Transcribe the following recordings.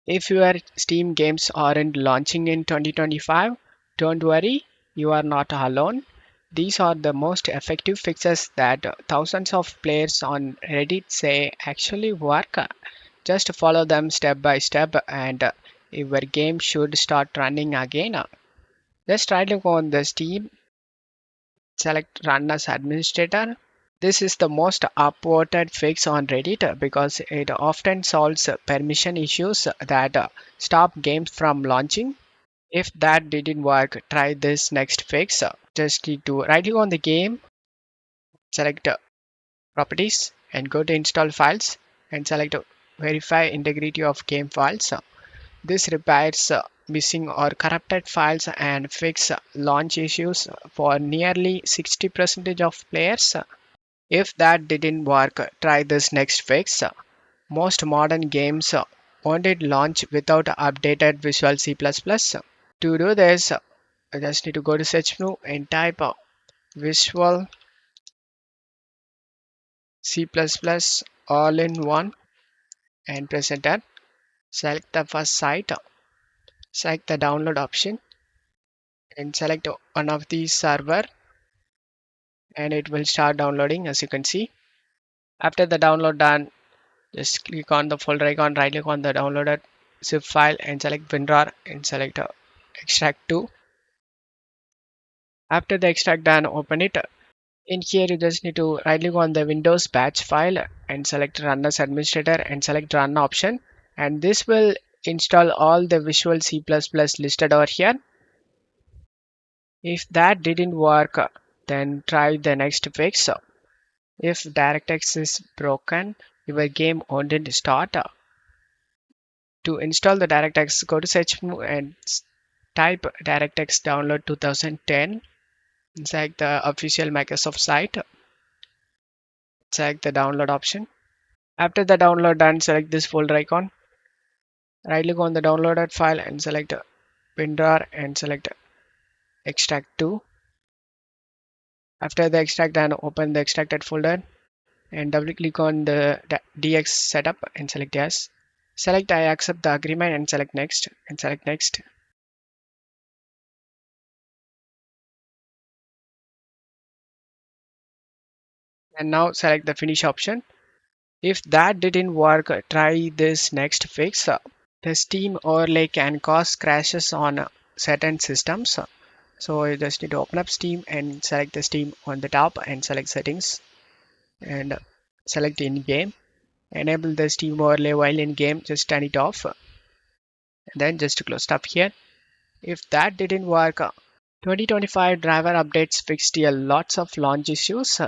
If your Steam games aren't launching in 2025, don't worry, you are not alone. These are the most effective fixes that thousands of players on Reddit say actually work. Just follow them step by step and your game should start running again. Just right click on the Steam, select Run as Administrator. This is the most upvoted fix on Reddit because it often solves permission issues that stop games from launching. If that didn't work, try this next fix. Just need to right click on the game, select Properties, and go to Install Files and select Verify Integrity of Game Files. This repairs missing or corrupted files and fix launch issues for nearly 60% of players. If that didn't work, try this next fix. Most modern games won't launch without updated Visual C++. To do this, I just need to go to search menu and type Visual C++ all in one and press enter. Select the first site, select the download option and select one of these server and it will start downloading as you can see. After the download done, just click on the folder icon, right click on the downloaded zip file and select WinRAR and select extract to. After the extract done, open it. In here, you just need to right click on the Windows batch file and select Run as Administrator and select Run option. And this will install all the Visual C++ listed over here. If that didn't work, then try the next fix. If DirectX is broken, your game won't start. To install the DirectX, go to search menu and type DirectX download 2010. Select the official Microsoft site. Select the download option. After the download done, select this folder icon. Right click on the downloaded file and select WinRAR and select extract to. After the extract done, open the extracted folder and double click on the DX setup and select yes. Select I accept the agreement and select next and select next. And now select the finish option. If that didn't work, try this next fix. The Steam overlay can cause crashes on certain systems. So you just need to open up Steam and select the Steam on the top and select settings and select in game. Enable the Steam overlay while in game, just turn it off. And then just close stuff here. If that didn't work, 2025 driver updates fixed a lots of launch issues.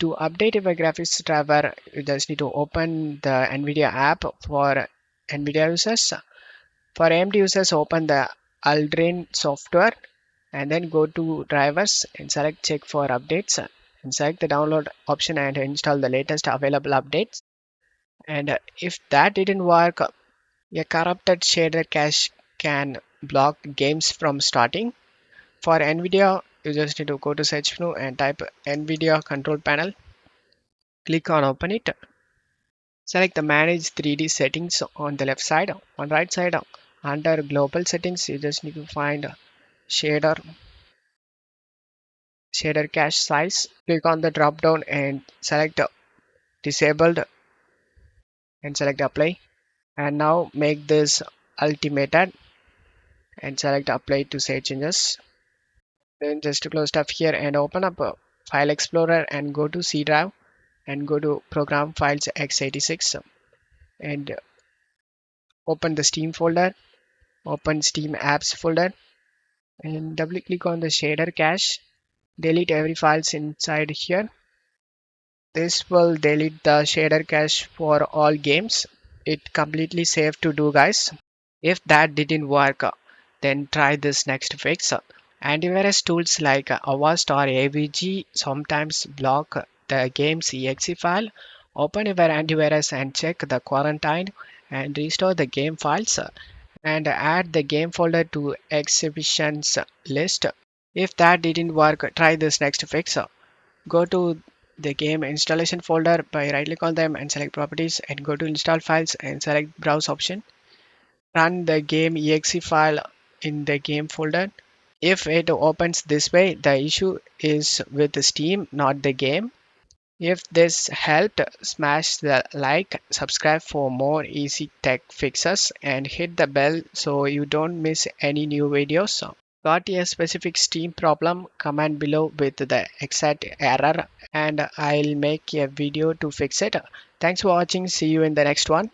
To update your graphics driver, you just need to open the NVIDIA app for NVIDIA users. For AMD users, open the Aldrin software and then go to drivers and select check for updates and select the download option and install the latest available updates. And if that didn't work, a corrupted shader cache can block games from starting. For NVIDIA, you just need to go to search menu and type NVIDIA control panel. Click on open it. Select the manage 3D settings on the left side. On right side, under global settings, you just need to find shader cache size. Click on the drop down and select disabled and select apply. And now make this ultimated and select apply to save changes. Then just close stuff here and open up File Explorer and go to C drive and go to Program Files x86 and open the Steam folder, open Steam Apps folder and double click on the shader cache. Delete every files inside here. This will delete the shader cache for all games. It completely safe to do guys. If that didn't work, then try this next fix. Antivirus tools like Avast or AVG sometimes block the game's exe file. Open your antivirus and check the quarantine and restore the game files and add the game folder to exhibitions list. If that didn't work, try this next fix. Go to the game installation folder by right click on them and select properties and go to install files and select browse option run the game exe file in the game folder. If it opens this way, the issue is with Steam, not the game. If this helped, smash the like, subscribe for more easy tech fixes, and hit the bell so you don't miss any new videos. Got a specific Steam problem? Comment below with the exact error and I'll make a video to fix it. Thanks for watching. See you in the next one.